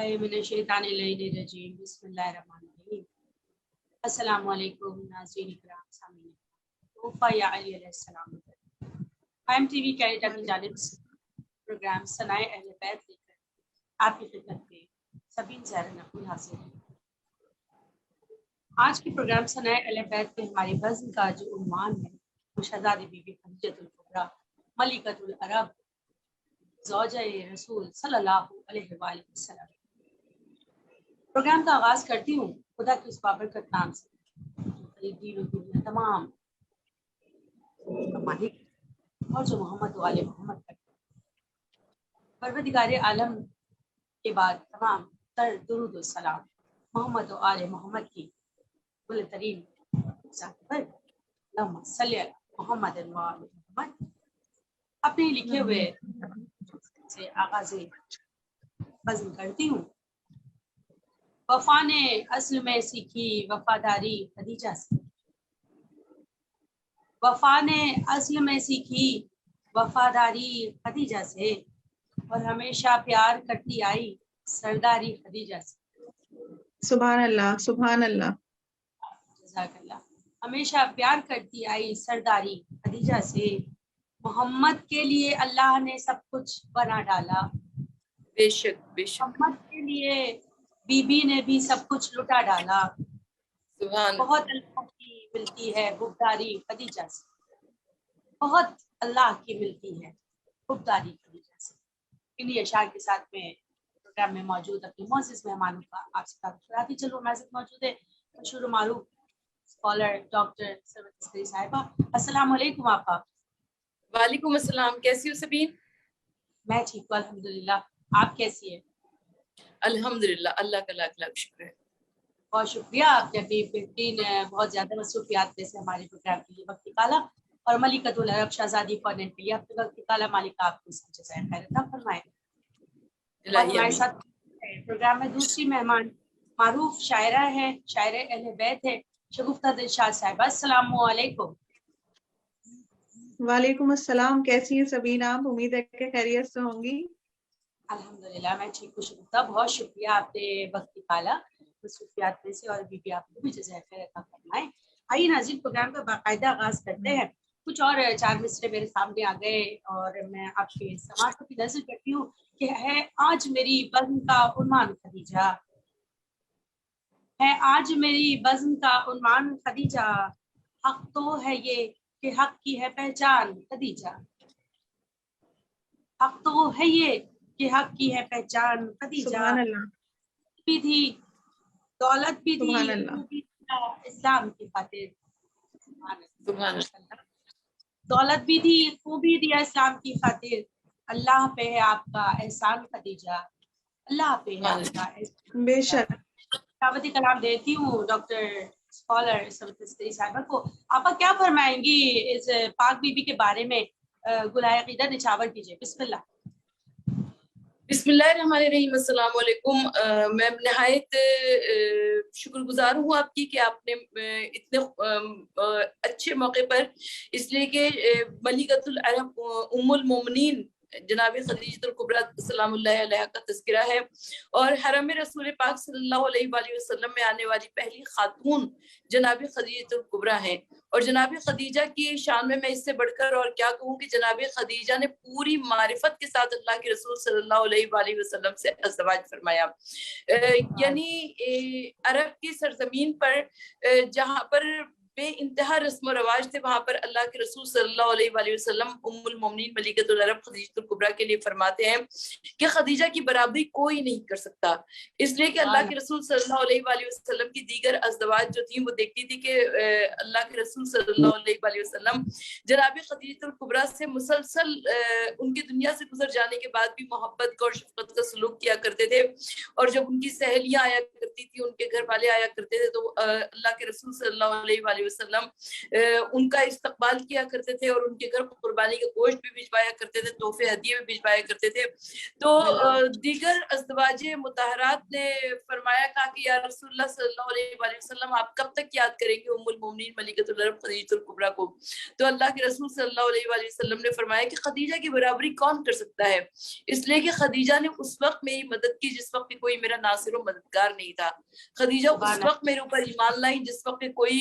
बिल्लाहि मिनश्शैतानिर्रजीम बिस्मिल्लाहिर्रहमानिर्रहीम। अस्सलामु अलैकुम नाज़रीन इकराम सामीन तोहफा या अली अलैहिस्सलाम। IMTV कनाडा की जानिब से प्रोग्राम सनाए अहले बैत लेकर आपकी खिदमत में सबीन ज़हरा नक़वी हाजिर है। आज की प्रोग्राम सनाए अहले बैत में हमारी बज़्म का जो उन्वान है वो शहज़ादी बीबी खदीजतुल कुबरा मलिकतुल अरब ज़ौजाए रसूल सल्लल्लाहु अलैहि वसल्लम। प्रोग्राम का आगाज करती हूँ खुदा के उस बाबरकत नाम से दीन और दुनिया तमाम का मालिक और जो मोहम्मद वाले मोहम्मद तक परवरदिगार आलम के बाद तमाम तर दुरूद और सलाम मोहम्मद और आले मोहम्मद की कुल तरीन ज़ात पर अल्लाहुम्मा सल्ली अला मोहम्मद व आले मोहम्मद। अपने लिखे हुए से आगाज़ बज़्म करती हूँ। वफा ने अस्ल में सीखी वफादारी खदीजा से, वफा ने अस्ल में सीखी वफादारी खदीजा से, और हमेशा प्यार करती आई सरदारी खदीजा से। सुभान अल्लाह, सुभान अल्लाह। जज़ाकल्लाह। हमेशा प्यार करती आई सरदारी खदीजा से, मोहम्मद के लिए अल्लाह ने सब कुछ बना डाला। बेशक बेशक। मोहम्मद के लिए बीबी ने भी सब कुछ लुटा डाला। सुभान। बहुत अल्लाह की मिलती है गुब्बारी खदीजा से, बहुत अल्लाह की मिलती है गुब्बारी खदीजा से। इन्हीं अशार के साथ में प्रोग्राम में मौजूद अपने मोअज़्ज़िज़ मेहमानों का आपसे तारुफ कराती चलो। हमारे साथ मौजूद है मशहूर मारूफ स्कॉलर डॉक्टर सरवत अस्करी साहिबा। अस्सलाम वालेकुम आपा। वालेकुम अस्सलाम। कैसी हो सबीन? मैं ठीक हूँ अल्हम्दुलिल्लाह, आप कैसी है? अल्हम्दुलिल्लाह, अल्लाह का लाख लाख शुक्र है। बहुत शुक्रिया, आपने अपनी बेहतरीन बहुत ज़्यादा मसरूफियात में से हमारे प्रोग्राम के लिए वक्त निकाला और मलिकतुल अरब शहज़ादी कॉर्नर के लिए अपने वक्त निकाला। मालिक आपको इसकी जज़ाए खैर अता फरमाए। और हमारे साथ प्रोग्राम में दूसरी मेहमान मारूफ शायरा है, शायरे अहले बैत है, शगुफ्ता दिलशाद साहिबा। अस्सलामु अलैकुम। वालेकुम अस्सलाम। कैसी हैं सबीन आप? उम्मीद है कि खैरियत से होंगी। अल्हम्दुलिल्लाह मैं ठीक हूँ शगुफ्ता, बहुत शुक्रिया आपने वक्त निकाला मसरूफियात में से, और बीबी आपको भी जज़ाए खैर अता फरमाए। आइए नाज़रीन, प्रोग्राम का बाकायदा आगाज करते हैं। कुछ और चार मिसरे मेरे सामने आ गए और मैं आपके समाज की नजर करती हूँ कि है आज मेरी बज़्म का उन्वान खदीजा, है आज मेरी बज़्म का उन्वान खदीजा, हक तो है ये कि हक की है पहचान खदीजा, हक तो है ये कि हक की है पहचान खदीजा। सुभान अल्लाह। भी थी दौलत भी थी सुभान अल्लाह। वो भी था इस्लाम की खातिर। सुभान अल्लाह। दौलत भी थी वो भी दिया इस्लाम की खातिर। अल्लाह पे है आपका एहसान खदीजा, अल्लाह पे है आपका एहसान। बेशक। दावती कलाम देती हूँ डॉक्टर स्कॉलर सरवत अस्करी साहिबा को। आपा क्या फरमाएंगी इस पाक बीबी के बारे में? गुलाय अकीदत निछावर कीजिए, बिस्मिल्लाह। बिस्मिल्लाहिर्रहमानिर्रहीम। अस्सलाम वालेकुम। मैं निहायत शुक्रगुजार हूँ आपकी कि आपने इतने अच्छे मौके पर, इसलिए कि मलिकतुल अरब उम्मुल मोमिनीन जनाब खदीजतुल कुबरा सलामुल्लाह अलैहा का तज़किरा है, और हरम रसूल पाक सल्लल्लाहु अलैहि वसल्लम में आने वाली पहली खातून जनाब खदीजतुल कुबरा हैं। और जनाब खदीजा की शान में मैं इससे बढ़कर और क्या कहूँ कि जनाब खदीजा ने पूरी मारिफत के साथ अल्लाह के रसूल सल्लल्लाहु अलैहि वसल्लम से अज़वाज फरमाया। यानी अरब की सरजमीन पर जहाँ पर बे इंतहा रस्म रवाज थे, वहां पर अल्लाह के रसूल सल्लल्लाहु अलैहि वसल्लम उम्मुल मोमिनीन मलिकतुल अरब खदीजतुल कुबरा के लिए फरमाते हैं कि खदीजा की बराबरी कोई नहीं कर सकता, इसलिए कि अल्लाह के रसूल सल्लल्लाहु अलैहि वसल्लम की दीगर अज़वाज जो थी वो देखती थी कि अल्लाह के रसूल सल्लल्लाहु अलैहि वसल्लम जनाब खदीजतुल कुबरा से मुसलसल उनके दुनिया से गुजर जाने के बाद भी मोहब्बत का और शफकत का सलूक किया करते थे। और जब उनकी सहेलियां आया करती थी, उनके घर वाले आया करते थे, तो अल्लाह के रसूल सल्लल्लाहु अलैहि वसल्लम उनका इस्तकबाल किया करते थे और उनके घर कुर्बानी का गोश्त भी भिजवाया करते थे, तोहफे हदिये भी भिजवाया करते थे। तो दीगर अज़वाज मुतहरात ने फरमाया, कहा कि या रसूलुल्लाह सल्लल्लाहु अलैहि वसल्लम आप कब तक याद करेंगे उम्मुल मोमिनीन मलिकतुल अरब खदीजतुल कुबरा को? तो अल्लाह के रसूल सल्लल्लाहु अलैहि वसल्लम ने फरमाया कि खदीजा की बराबरी कौन कर सकता है, इसलिए कि खदीजा ने उस वक्त मेरी मदद की जिस वक्त कोई मेरा नासिर व मददगार नहीं था। खदीजा उस वक्त मेरे ऊपर ईमान लाई जिस वक्त कोई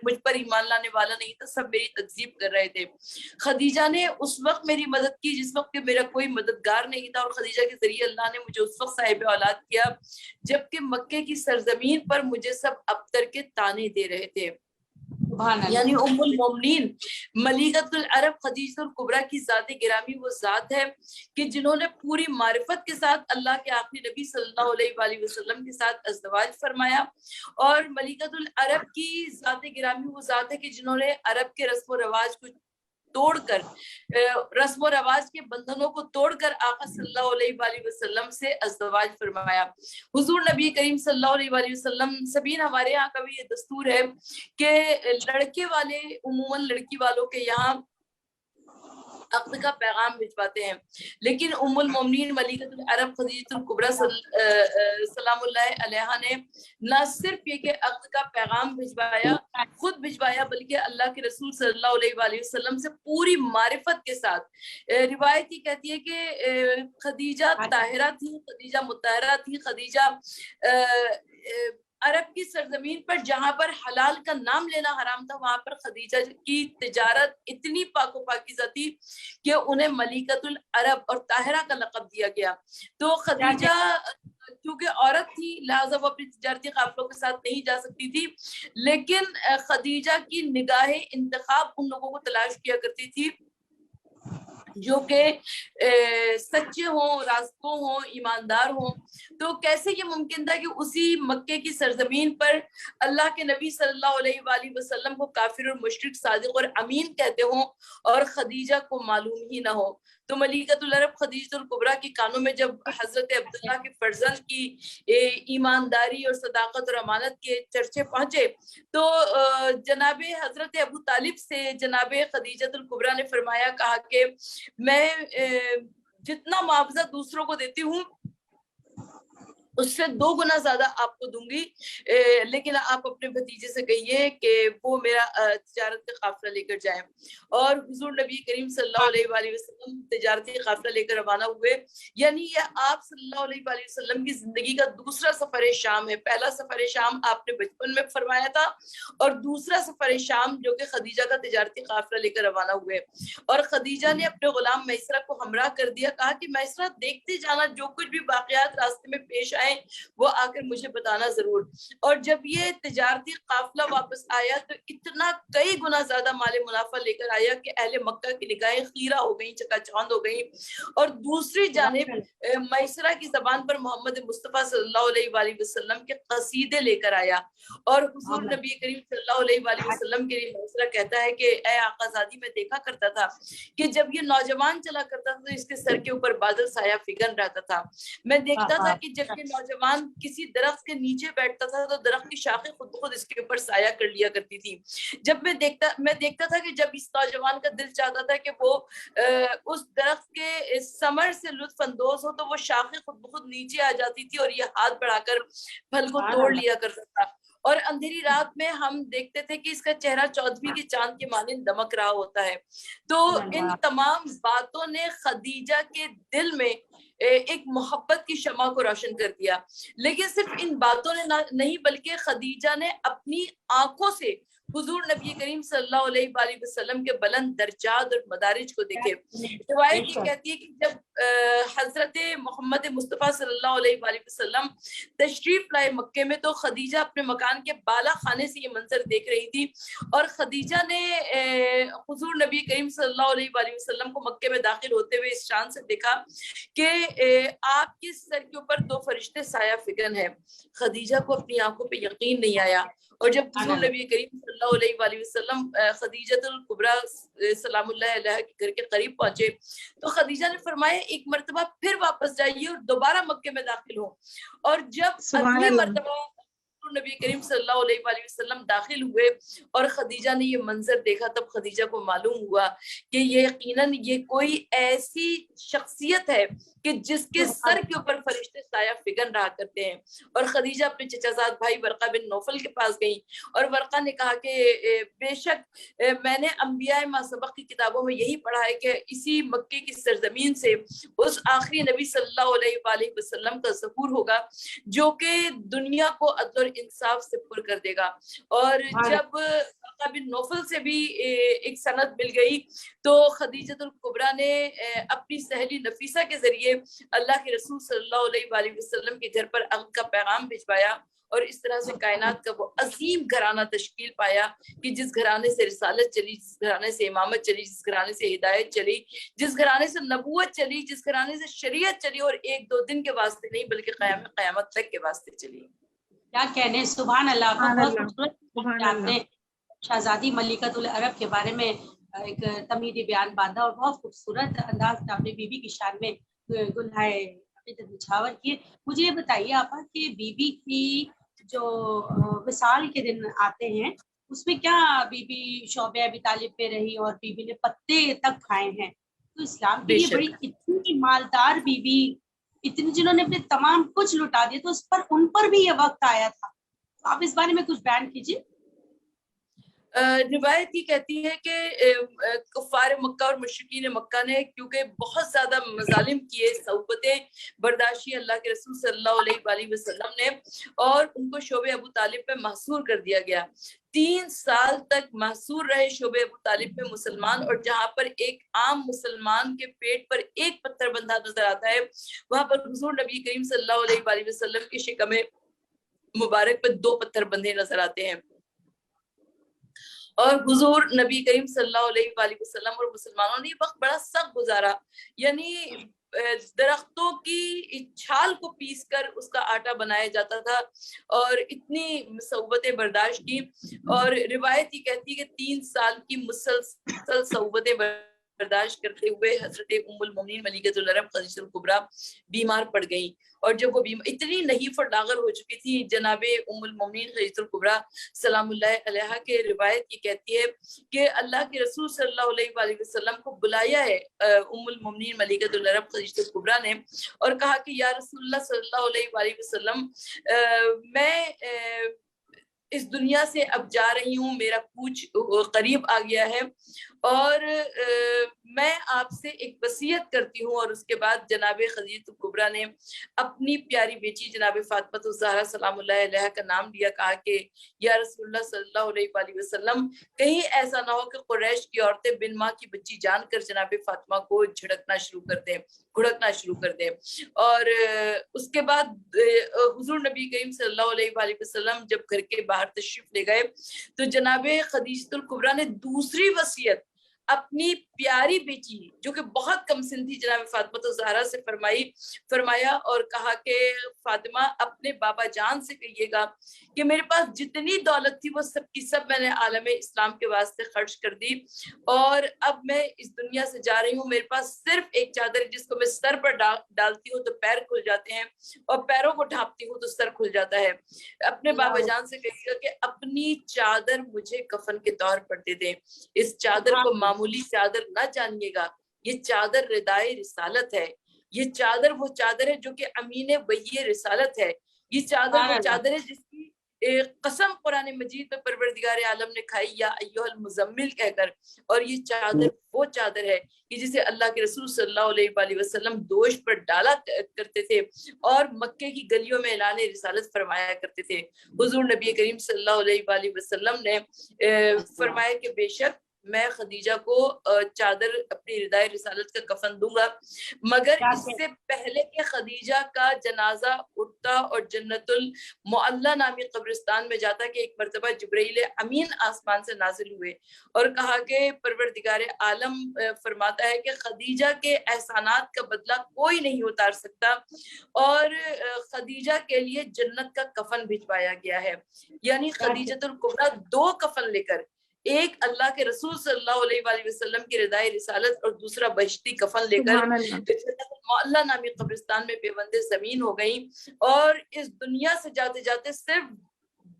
मुझ पर ईमान लाने वाला नहीं था, सब मेरी तकजीब कर रहे थे। खदीजा ने उस वक्त मेरी मदद की जिस वक्त मेरा कोई मददगार नहीं था, और खदीजा के जरिए अल्लाह ने मुझे उस वक्त साहिब औलाद किया जबकि मक्के की सरजमीन पर मुझे सब अबतर के ताने दे रहे थे। यानी उम्मुल मोमिनीन मलिकतुल अरब खदीजतुल कुबरा की ज़ात गिरामी वो ज़ात है कि जिन्होंने पूरी मारिफत के साथ अल्लाह के आखिरी नबी सल्लल्लाहु अलैहि वसल्लम के साथ अज़दवाज फरमाया। और मलिकतुल अरब की ज़ात गिरामी वो ज़ात है कि जिन्होंने अरब के रस्म व रवाज को तोड़कर, रस्म व रवाज के बंधनों को तोड़कर आका सल्लल्लाहु अलैहि वसल्लम से अज़दवाज फरमाया। हुजूर नबी करीम सल्लल्लाहु अलैहि वसल्लम सबीन, हमारे यहाँ का भी ये दस्तूर है कि लड़के वाले उमूमन लड़की वालों के यहाँ अक़्द का पैगाम भिजवाते हैं, लेकिन उम्मुल मोमिनीन मलिकतुल अरब खदीजतुल कुबरा सलामुल्लाह अलैहा ने न सिर्फ ये कि अक़्द का पैगाम भिजवाया, खुद भिजवाया, बल्कि अल्लाह के रसूल सल्लल्लाहु अलैहि वसल्लम से पूरी मारिफत के साथ। रिवायत ये कहती है कि खदीजा ताहिरा थी, खदीजा मुतहरा थी, खदीजा अरब की सरजमीन पर जहां पर हलाल का नाम लेना हराम था, वहां पर खदीजा की तिजारत इतनी पाको पाकीज़ा थी कि उन्हें मलिकतुल अरब और ताहिरा का लक़ब दिया गया। तो खदीजा क्योंकि औरत थी लिहाजा वो अपनी तिजारती काफिलों के साथ नहीं जा सकती थी, लेकिन खदीजा की निगाहे इंतखाब उन लोगों को तलाश किया करती थी जो कि सच्चे हों, रास्तों हों, ईमानदार हों। तो कैसे ये मुमकिन था कि उसी मक्के की सरजमीन पर अल्लाह के नबी सल्लल्लाहु अलैहि वसल्लम को काफिर और मुशरिक, सादिक और अमीन कहते हों और खदीजा को मालूम ही ना हो। तो मलिकतुल अरब खदीजतुल कुबरा के कानों में जब हजरत अब्दुल्लाह के फर्जंद की ईमानदारी और सदाकत और अमानत के चर्चे पहुंचे, तो जनाबे हजरत अबू तालिब से जनाबे खदीजतुल कुबरा ने फरमाया, कहा कि मैं जितना मुआवजा दूसरों को देती हूँ उससे 2 गुना ज्यादा आपको दूंगी, लेकिन आप अपने भतीजे से कहिए कि वो मेरा तिजारत का काफिला लेकर जाए। और हुजूर नबी करीम सल्लल्लाहु अलैहि वसल्लम तिजारती काफिला लेकर रवाना हुए। यानी ये आप सल्लल्लाहु अलैहि वसल्लम की जिंदगी का दूसरा सफर शाम है। पहला सफर शाम आपने बचपन में फरमाया था और दूसरा सफर शाम जो कि खदीजा का तिजारती काफिला लेकर रवाना हुए। और खदीजा ने अपने गुलाम मैसरा को हमरा कर दिया, कहा कि मैसरा देखते जाना, जो कुछ भी वाकयात रास्ते में पेश आए वो आकर मुझे बताना जरूर। और जब ये तिजारती काफिला वापस आया तो इतना कई गुना ज्यादा माले मुनाफा लेकर आया कि अहले मक्का की निगाहें खीरा हो गई, चकाचौंध हो गई। और दूसरी जानिब मैसरा की जबान पर मोहम्मद मुस्तफा सल्लल्लाहु अलैहि वसल्लम के कसीदे लेकर आया। और हुजूर नबी करीम सल्लल्लाहु अलैहि वसल्लम के लिए मैसरा कहता है कि ए आकाज़ादी, मैं देखा करता था कि जब ये नौजवान चला करता था तो इसके सर के ऊपर बादल साया फिगन रहता था। मैं देखता था कि जब ये नौजवान किसी दरख्त के नीचे बैठता था तो दरख्त की शाखें खुद ब खुद इसके ऊपर साया कर लिया करती थी। जब मैं देखता था कि जब इस नौजवान का दिल चाहता था कि वो उस दरख्त के समर से लुत्फ अंदोज हो तो वो शाखें खुद ब खुद नीचे आ जाती थी और ये हाथ बढ़ाकर फल को तोड़ लिया करता था। और अंधेरी रात में हम देखते थे कि इसका चेहरा चौदहवीं के चांद के मानिंद दमक रहा होता है। तो इन तमाम बातों ने खदीजा के दिल में एक मोहब्बत की शमा को रोशन कर दिया। लेकिन सिर्फ इन बातों ने नहीं बल्कि खदीजा ने अपनी आंखों से हुजूर नबी करीम सल्लल्लाहु अलैहि वसल्लम के बुलंद दर्जात और मदारिज को देखे। रिवायत ये कहती है कि जब हजरत मोहम्मद मुस्तफ़ा सल्लल्लाहु अलैहि वसल्लम तशरीफ लाए मक्के में तो खदीजा अपने मकान के बाला खाने से ये मंजर देख रही थी। और खदीजा ने हुजूर नबी करीम सल्लल्लाहु अलैहि वसल्लम को मक्के में दाखिल होते हुए इस शान से देखा कि आपके सर के ऊपर 2 फरिश्ते साया फिगन है। खदीजा को अपनी आंखों पे यकीन नहीं आया। और जब हुजूर नबी करीम सल्लल्लाहु अलैहि वसल्लम खदीजतुल कुबरा सलामुल्लाह अलैहा के घर के करीब पहुंचे तो खदीजा ने फरमाया, एक मर्तबा फिर वापस जाइए और दोबारा मक्के में दाखिल हो। और जब अगली मर्तबा हुजूर नबी करीम सल्लल्लाहु अलैहि वसल्लम दाखिल हुए और खदीजा ने ये मंजर देखा, तब खदीजा को मालूम हुआ कि ये यकीनन ये कोई ऐसी शख्सियत है कि जिसके सर के ऊपर फरिश्ते साया फिगन रहा करते हैं। और खदीजा अपने चचाजाद भाई वर्का बिन नौफल के पास गई और वर्का ने कहा कि बेशक मैंने अंबिया मासबक की किताबों में यही पढ़ा है कि इसी मक्के की सरजमीन से उस आखिरी नबी सल्लल्लाहु अलैहि वसल्लम का ज़हूर होगा जो कि दुनिया को अदल और इंसाफ से पुर कर देगा। और जब वर्का बिन नौफल से भी एक सनद मिल गई तो खदीजतुल कुबरा ने अपनी सहेली नफीसा के जरिए अल्लाह के रसूल सल्लल्लाहु अलैहि वसल्लम के घर पर अम्न का पैगाम भिजवाया और इस तरह से कायनात का वो अजीम घराना तश्कील पाया कि जिस घराने से रिसालत चली, जिस घराने से इमामत चली, जिस घराने से हिदायत चली, जिस घराने से नबूवत चली, जिस घराने से शरीयत चली, और एक दो दिन के वास्ते नहीं बल्कि क़यामत तक के वास्ते चली। क्या कहने, सुभान अल्लाह। बहुत खूबसूरत आपने शहजादी मलिकतुल अरब के बारे में एक तमीदी बयान बांधा और बहुत खूबसूरत अंदाज से आपने बीबी की शान में गुलहाए अक़ीदत निछावर किए। मुझे ये बताइए आपा कि बीबी की जो विसाल के दिन आते हैं उसमें क्या बीबी शोबे अबी तालिब पे रही और बीबी ने पत्ते तक खाए हैं, तो इस्लाम की ये बड़ी इतनी मालदार बीबी, इतनी जिन्होंने अपने तमाम कुछ लुटा दिया, तो उस पर उन पर भी ये वक्त आया था, तो आप इस बारे में कुछ बयान कीजिए। रिवायत ये कहती है कि कुफ़ार मक्का और मुशरिकीन मक्का ने क्योंकि बहुत ज्यादा मजालिम किए, सौबतें बर्दाश्त अल्लाह के रसूल सल्लल्लाहु अलैहि वसल्लम ने, और उनको शोबे अबू तालिब पे महसूर कर दिया गया। 3 साल तक महसूर रहे शोबे अबू तालिब पे मुसलमान, और जहाँ पर एक आम मुसलमान के पेट पर एक पत्थर बंधा नजर आता है, वहां पर हुजूर नबी करीम सल्लल्लाहु अलैहि वसल्लम की शिकमे मुबारक पर 2 पत्थर बंधे नजर आते हैं। और हुजूर नबी करीम सल्लल्लाहु अलैहि वसल्लम और मुसलमानों ने वक्त बड़ा सख्त गुजारा, यानी दरख्तों की छाल को पीस कर उसका आटा बनाया जाता था और इतनी सौबतें बर्दाश्त की। और रिवायत ये कहती है कि 3 साल की मुसलसल सौबतें बर्दाश्त करते हुए हजरत उम्मुल मोमिनीन मलिकतुल अरब खदीजतुल कुबरा बीमार पड़ गई, और जब वो इतनी नहीफ और लागर हो चुकी थी, जनाबे उम्मुल मोमिनीन खदीजतुल कुबरा सलामुल्लाह अलैहा के रिवायत ये कहती है कि अल्लाह के रसूल सल्लल्लाहु अलैहि वसल्लम को बुलाया है उम्मुल मोमिनीन मलिकतुल अरब खदीजतुल कुबरा ने, और कहा कि या रसूलुल्लाह सल्लल्लाहु अलैहि वसल्लम, मैं इस दुनिया से अब जा रही हूँ, मेरा कूच करीब आ गया है, और मैं आपसे एक वसीयत करती हूँ। और उसके बाद जनाबे खदीजतुल कुबरा ने अपनी प्यारी बेटी जनाबे फातिमा ज़हरा सलामुल्लाह अलैहा का नाम लिया, कहा कि या रसूलुल्लाह सल्लल्लाहु अलैहि वसल्लम, कहीं ऐसा ना हो कि कुरैश की औरतें बिन माँ की बच्ची जानकर जनाबे फातिमा को झिड़कना शुरू कर दें, घुड़कना शुरू कर दें। और उसके बाद हुजूर नबी करीम सल्लल्लाहु अलैहि वसल्लम जब घर के बाहर तशरीफ ले गए तो जनाबे खदीजतुल कुबरा ने दूसरी वसीयत अपनी प्यारी बेटी जो कि बहुत कम सिन थी जनाब फातिमा ज़हरा से फरमाया और कहा कि फातिमा, अपने बाबा जान से कहिएगा कि मेरे पास जितनी दौलत थी वो सब की सब मैंने आलम इस्लाम के वास्ते खर्च कर दी, और अब मैं इस दुनिया से जा रही हूँ। मेरे पास सिर्फ एक चादर है जिसको मैं सर पर डालती हूँ तो पैर खुल जाते हैं, और पैरों को ढांपती हूँ तो सर खुल जाता है। अपने बाबा जान से कहिएगा कि अपनी चादर मुझे कफन के तौर पर दे दें। इस चादर को मामूली चादर ना जानिएगा, ये चादर रिदाए रिसालत है। ये चादर वो चादर है जो कि अमीन वही रिसालत है। ये चादर वो चादर है जिसकी कसम कुरान मजीद में परवरदिगार आलम ने खाई, या अय्युहल मुज़म्मिल कहकर। और ये चादर वो चादर है कि जिसे अल्लाह के रसूल सल्लल्लाहु अलैहि वसल्लम दोष पर डाला करते थे और मक्के की गलियों में ऐलान रिसालत फरमाया करते थे। हुजूर नबी करीम सल्लल्लाहु अलैहि वसल्लम ने फरमाया कि बेशक मैं खदीजा को चादर अपनी रिदाए रिसालत का कफन दूंगा, मगर इससे पहले कि खदीजा का जनाजा उठता और जन्नतुल मुअल्ला नामी कब्रिस्तान में जाता कि एक मर्तबा जिब्राइल अमीन आसमान से नाजिल हुए और कहा कि परवरदिगार आलम फरमाता है कि खदीजा के एहसानात का बदला कोई नहीं उतार सकता, और खदीजा के लिए जन्नत का कफन भिजवाया गया है। यानी खदीजतुल कुबरा 2 कफन लेकर, एक अल्लाह के रसूल सल्लल्लाहु अलैहि वसल्लम की रिदाए रिसालत और दूसरा बहिश्ती कफन लेकर मोहल्ला नामी कब्रिस्तान में बेबंदे जमीन हो गई, और इस दुनिया से जाते जाते सिर्फ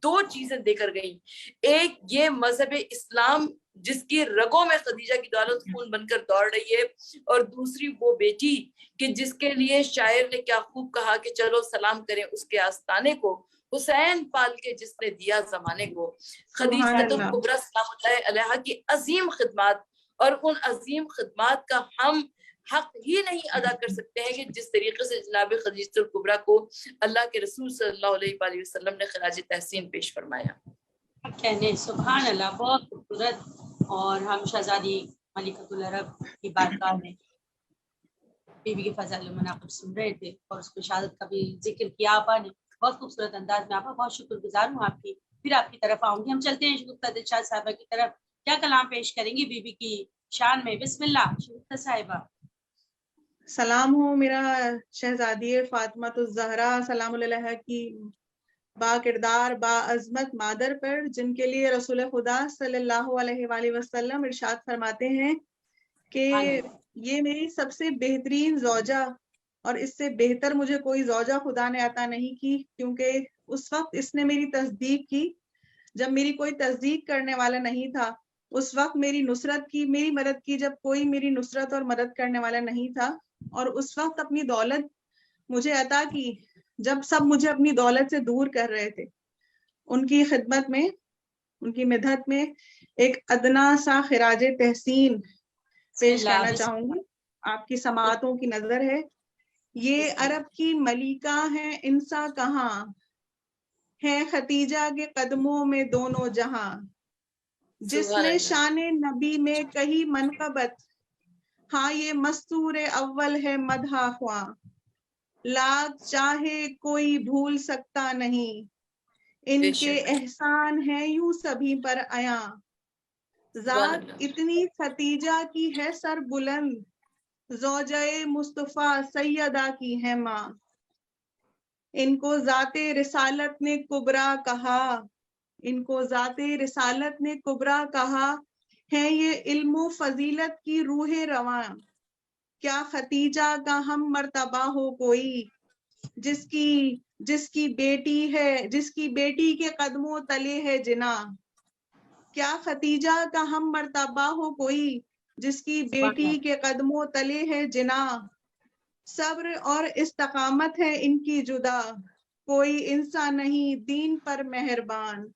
دو چیزیں دے کر گئیں. ایک یہ مذہب اسلام جس کی رگوں میں خدیجہ کی دولت خون بن کر دوڑ رہی ہے, اور دوسری وہ بیٹی کہ جس کے لیے شاعر نے کیا خوب کہا کہ چلو سلام کریں اس کے آستانے کو, حسین پال کے جس نے دیا زمانے کو. خدیجہ الکبریٰ سلام اللہ علیہا کی عظیم خدمات, اور ان عظیم خدمات کا ہم حق ہی نہیں ادا کر سکتے ہیں کہ جس طریقے سے جناب خدیجہ الکبریٰ کو اللہ کے رسول صلی اللہ علیہ وآلہ وسلم نے خراج تحسین پیش فرمایا. کہنے سبحان اللہ, بہت خوبصورت. اور ہم شہزادی ملکۃ العرب کی بارگاہ میں بیوی کے فضائل و مناقب سن رہے تھے, اور اس کی شہادت کا بھی ذکر کیا آپا نے بہت خوبصورت انداز میں. آپا بہت شکر گزار ہوں آپ کی. پھر آپ کی طرف آؤں گی. ہم چلتے ہیں شگفتہ دلشاد صاحبہ کی طرف. کیا کلام پیش کریں گی بیوی کی شان میں؟ بسم اللہ شگفتہ صاحبہ. سلام ہو میرا شہزادی فاطمہ الزہرا سلام علیہ کی با کردار با عظمت مادر پر, جن کے لیے رسول خدا صلی اللہ علیہ وآلہ وسلم ارشاد فرماتے ہیں کہ یہ میری سب سے بہترین زوجہ, اور اس سے بہتر مجھے کوئی زوجہ خدا نے عطا نہیں کی, کیونکہ اس وقت اس نے میری تصدیق کی جب میری کوئی تصدیق کرنے والا نہیں تھا, اس وقت میری نصرت کی, میری مدد کی جب کوئی میری نصرت اور مدد کرنے والا نہیں تھا, اور اس وقت اپنی دولت مجھے عطا کی جب سب مجھے اپنی دولت سے دور کر رہے تھے. ان کی خدمت میں, ان کی مدحت میں ایک ادنا سا خراج تحسین پیش کرنا چاہوں گی. آپ کی سماعتوں کی نظر ہے. یہ عرب کی ملکہ ہیں انسا کہاں, ہیں ختیجہ کے قدموں میں دونوں جہاں, جس نے شان نبی میں کہی منقبت, ہاں یہ مستور اول ہے مدحہ خواں, لاکھ چاہے کوئی بھول سکتا نہیں, ان کے احسان ہیں یوں سبھی پر عیاں, ذات اتنی ختیجہ کی ہے سر بلند, زوجہ مصطفیٰ سیدہ کی ہے ماں, ان کو ذات رسالت نے کبریٰ کہا, ان کو ذات رسالت نے کبریٰ کہا, ہے یہ علم و فضیلت کی روح رواں, کیا ختیجہ کا ہم مرتبہ ہو کوئی, جس کی بیٹی ہے, جس کی بیٹی کے قدموں تلے ہے جنا, کیا ختیجہ کا ہم مرتبہ ہو کوئی, جس کی بیٹی کے قدموں تلے ہے جنا, صبر اور استقامت ہے ان کی جدا, کوئی انسان نہیں دین پر مہربان,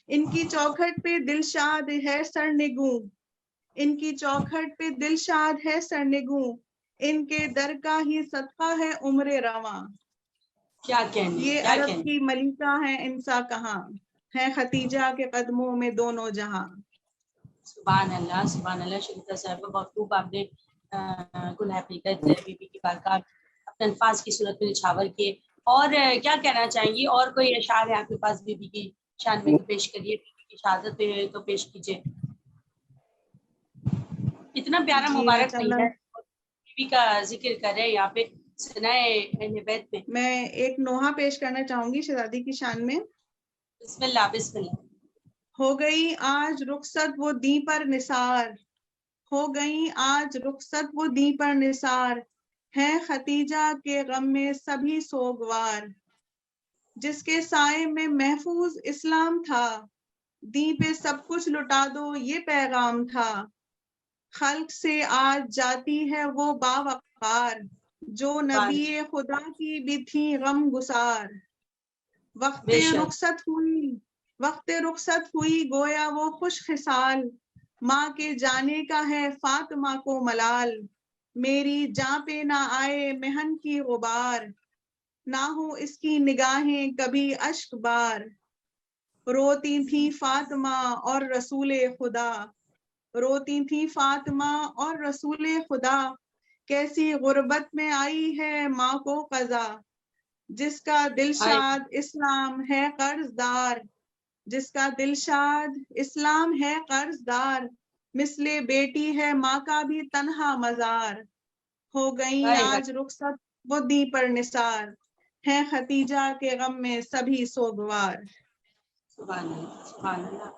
ان کی چوکھٹ پہ دلشاد ہے سرنگوں, ان کی چوکھٹ پہ دلشاد ہے سرنگوں, ان کے در کا ہی صدقہ ہے عمر رواں, کیا کہنے, یہ عرب کی ملکہ ہیں انسا کہاں, ہے ختیجہ کے قدموں میں دونوں جہاں. سبحان اللہ سبحان اللہ. شگفتہ صاحبہ بہت خوب آپ نے گل حقیقت بی بی کی بارگاہ اپنے الفاظ کی صورت میں نچھاور کیے. اور کیا کہنا چاہیں گی؟ اور کوئی اشعار ہے آپ کے پاس بی بی کی شان میں تو پیش کریے, بی بی کی شہادت پہ تو پیش کیجیے. اتنا پیارا مبارک مہینہ بی بی کا ذکر کر رہے ہیں یہاں پہ سنائے اہل بیت میں. میں ایک نوحہ پیش کرنا چاہوں گی شہزادی کی شان میں. بسم اللہ بسم اللہ. ہو گئی آج رخصت وہ دیں پر نثار, ہو گئی آج رخصت وہ دیں پر نثار, ہے ختیجہ کے غم میں سبھی سوگوار, جس کے سائے میں محفوظ اسلام تھا, دیں پہ سب کچھ لٹا دو یہ پیغام تھا, خلق سے آج جاتی ہے وہ باوقار, جو نبی خدا کی بھی تھی غم گسار, وقت رخصت ہوئی گویا وہ خوش خصال, ماں کے جانے کا ہے فاطمہ کو ملال, میری جاں پہ نہ آئے محن کی غبار, نہ ہو اس کی نگاہیں کبھی اشک بار, روتی تھی فاطمہ اور رسول خدا, روتی تھی فاطمہ اور رسول خدا, کیسی غربت میں آئی ہے ماں کو قضا, جس کا دلشاد اسلام ہے قرض دار, جس کا دلشاد اسلام ہے قرض دار, مثل بیٹی ہے ماں کا بھی تنہا مزار, ہو گئی آج رخصت وہ دی پر نثار, ہے ختیجہ کے غم میں سبھی سوگوار. سبحان اللہ سبحان اللہ.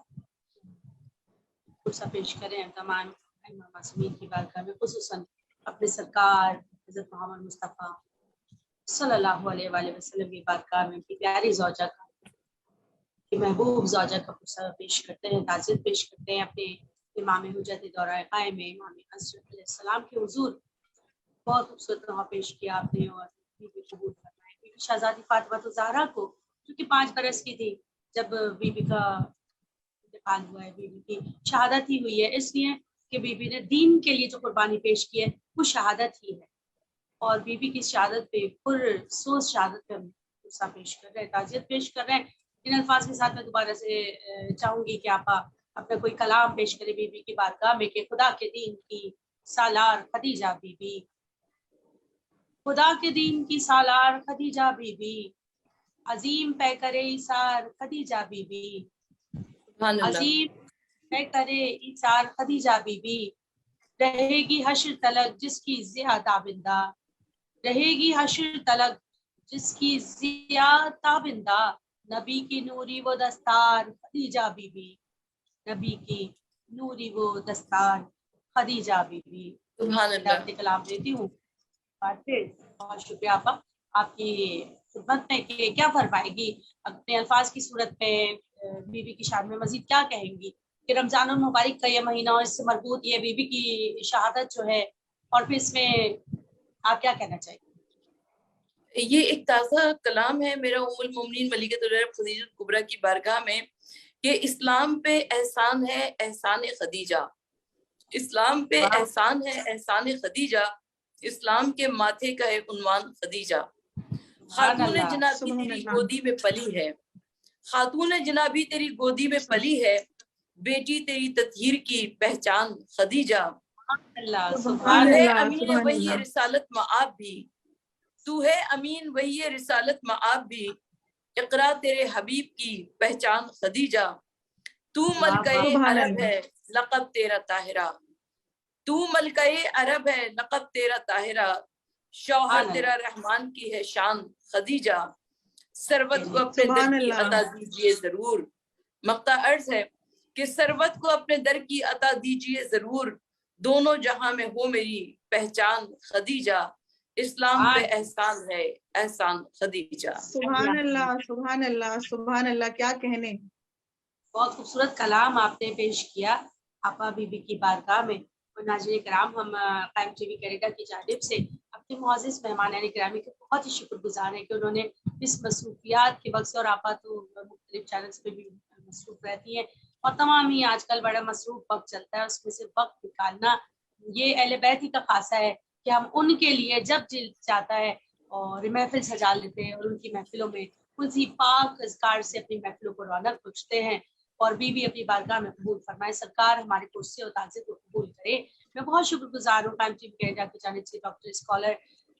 کچھ پیش کریں تمام معصومین کی بارگاہ میں, خصوصاً اپنے سرکار حضرت محمد مصطفیٰ صلی اللہ علیہ وآلہ وسلم کی بارگاہ میں کی پیاری زوجہ کا، کہ محبوب زوجہ کا پرسہ پیش کرتے ہیں، تعزیت پیش کرتے ہیں اپنے امام حجت دورہ قائم میں امام حضرت علیہ السلام کے حضور. بہت خوبصورت وہاں پیش کیا آپ نے، اور بی بی قبول فرمائے. بی بی شہزادی فاطمہ الزہرا کو جو کہ 5 برس کی تھی جب بی بی کا انتقال ہوا ہے، بی بی کی شہادت ہی ہوئی ہے، اس لیے کہ بی بی نے دین کے لیے جو قربانی پیش کی ہے وہ شہادت ہی ہے. اور بی بی کی شہادت پہ پرسوز شہادت پہ ہم غصہ پیش کر رہے ہیں، تعزیت پیش کر رہے ہیں. ان الفاظ کے ساتھ میں دوبارہ سے چاہوں گی کہ آپ اپنا کوئی کلام پیش کریں بی بی کی بارگاہ میں، کہ خدا کے دین کی سالار خدیجہ بی بی، خدا کے دین کی سالار خدیجہ بی بی، عظیم پیکر ایثار خدیجہ بی بی، سبحان اللہ. عظیم پیکر ایثار خدیجہ بی بی، رہے گی حشر تلک جس کی ضیا تابندہ، رہے گی حشر تلک جس کی ضیا تابندہ، نبی کی نوری وہ دستار خدیجہ بی بی، نبی کی نوری وہ دستار خدیجہ بی بی. سبحان میں اللہ. اپنے کلام دیتی ہوں. بہت شکریہ آپا آپ کی خدمت میں کہ کیا فرمائے گی اپنے الفاظ کی صورت میں بی بی کی شان میں مزید کیا کہیں گی کہ رمضان المبارک کا یہ مہینہ اور اس سے مربوط یہ بی بی کی شہادت جو ہے، اور پھر اس میں آپ کیا کہنا چاہیے؟ یہ ایک تازہ کلام ہے میرا ام المومنین ملکۃ العرب خدیجہ الکبریٰ کی بارگاہ میں، کہ اسلام پہ احسان ہے احسان خدیجہ، اسلام پہ احسان ہے احسان خدیجہ، اسلام کے ماتھے کا ہے عنوان خدیجہ. خاتون جنابی تیری گودی میں پلی ہے، خاتون جنابی تیری گودی میں پلی ہے، بیٹی تیری تطہیر کی پہچان خدیجہ. سبحان ہے اللہ. امین وہی رسالت معاب بھی، تو ہے امین وہی رسالت معاب بھی، اقرا تیرے حبیب کی پہچان خدیجہ. تو ملکہ عرب ہے لقب تیرا طاہرہ، تو ملکہ عرب ہے لقب تیرا طاہرہ، شوہر تیرا رحمان کی ہے شان خدیجہ. سروت کو اپنے در کی عطا دیجئے ضرور، مقطع عرض ہے کہ سروت کو اپنے در کی عطا دیجئے ضرور، دونوں جہاں میں ہو میری پہچان خدیجہ، اسلام پہ احسان ہے احسان خدیجہ. سبحان اللہ سبحان اللہ سبحان اللہ، کیا کہنے. بہت خوبصورت کلام آپ نے پیش کیا آپا بی بی کی بارگاہ میں. اور ناظرین کرام، ہم قائم ٹی وی کینیڈا کی جانب سے اپنے معزز مہمان گرامی کے بہت ہی شکر گزار ہیں کہ انہوں نے اس مصروفیات کے وقت سے، اور آپا تو مختلف چینلز پہ بھی مصروف رہتی ہیں اور تمام ہی آج کل بڑا مصروف وقت چلتا ہے، اس میں سے وقت نکالنا یہ اہل بیت ہی کا خاصہ ہے کہ ہم ان کے لیے جب دل چاہتا ہے اور محفل سجا لیتے ہیں اور ان کی محفلوں میں اسی پاک اذکار سے اپنی محفلوں کو رونق بخشتے ہیں. اور بی بی اپنی بارگاہ میں قبول فرمائے، سرکار ہمارے کرسی اور تعزیت کو قبول کرے. میں بہت شکر گزار ہوں قائم ٹی وی کینیڈا کی جانب سے ڈاکٹر اسکالر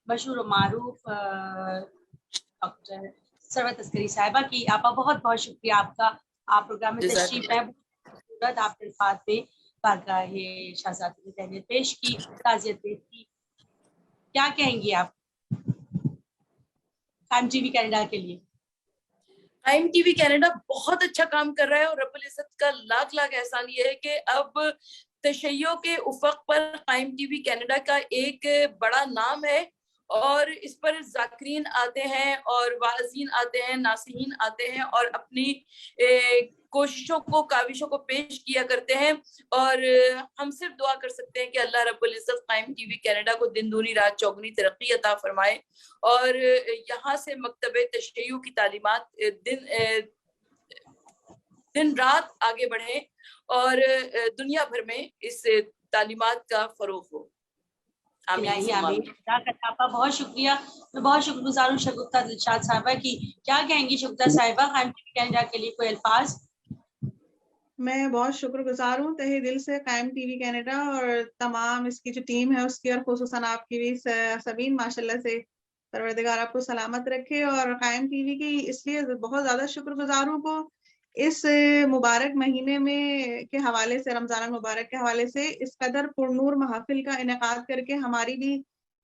مشہور و معروف ڈاکٹر ثروت عسکری صاحبہ کی. آپا بہت بہت شکریہ آپ کا، آپ پروگرام میں تشریف ہے، آپ کے الفاظ میں بارگاہ شہزادی نے تہنیت پیش کی، تعزیت پیش کی. کیا کہیں گی آپ قائم ٹی وی کینیڈا کے لیے؟ قائم ٹی وی کینیڈا بہت اچھا کام کر رہا ہے، اور رب العزت کا لاکھ لاکھ احسان یہ ہے کہ اب تشیع کے افق پر قائم ٹی وی کینیڈا کا ایک بڑا نام ہے، اور اس پر ذاکرین آتے ہیں اور واعظین آتے ہیں، ناصحین آتے ہیں اور اپنی کوششوں کو کاوشوں کو پیش کیا کرتے ہیں. اور ہم صرف دعا کر سکتے ہیں کہ اللہ رب العزت قائم ٹی وی کینیڈا کو دن دونی رات چوگنی ترقی عطا فرمائے، اور یہاں سے مکتب تشیع کی تعلیمات دن رات آگے بڑھیں اور دنیا بھر میں اس تعلیمات کا فروغ ہو. آمین. بہت شکریہ. میں بہت شکر گزار ہوں شگفتہ دلشاد صاحبہ کی. کیا کہیں گی شگفتہ صاحبہ قائم ٹی وی کینیڈا کے لیے کوئی الفاظ؟ میں بہت شکر گزار ہوں تہہ دل سے قائم ٹی وی کینیڈا اور تمام اس کی جو ٹیم ہے اس کی، اور خصوصاً آپ کی بھی سبین، ماشاءاللہ سے پروردگار آپ کو سلامت رکھے. اور قائم ٹی وی کی اس لیے بہت زیادہ شکر گزار ہوں کو اس مبارک مہینے میں کے حوالے سے، رمضان المبارک کے حوالے سے اس قدر پرنور محافل کا انعقاد کر کے ہماری بھی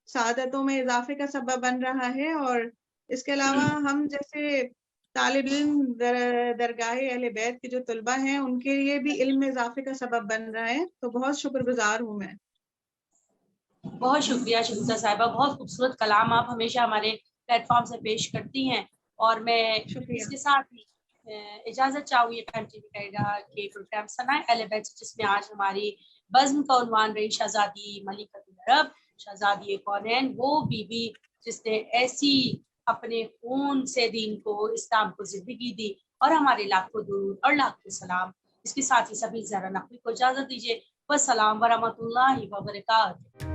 سعادتوں میں اضافے کا سبب بن رہا ہے. اور اس کے علاوہ ہم جیسے طالب علم درگاہ اہل بیت کے جو طلبہ ہیں ان کے لیے بھی علم میں اضافے کا سبب بن رہا ہے. تو بہت شکر گزار ہوں میں. بہت شکریہ شگفتہ صاحبہ، بہت خوبصورت کلام آپ ہمیشہ ہمارے प्लेटफॉर्म से पेश करती हैं। और मैं शुक्रिया। इसके साथ ही इजाज़त चाहूँगी कंटिन्यू करेगा कि प्रोग्राम सनाए अहले बैत, जिसमें आज हमारी बज़्म का उन्वान रही शहज़ादी मलिकतुल अरब, शहज़ादी कौनैन, वो बीबी जिसने ऐसी अपने खून से दीन को, इस्लाम को जिंदगी दी, और हमारे लाखों दुरूद और लाखों सलाम। इसके साथ ही सभी ज़रा नकवी को इजाज़त दीजिए। वस्सलाम वरहमतुल्लाहि व बरकातहू।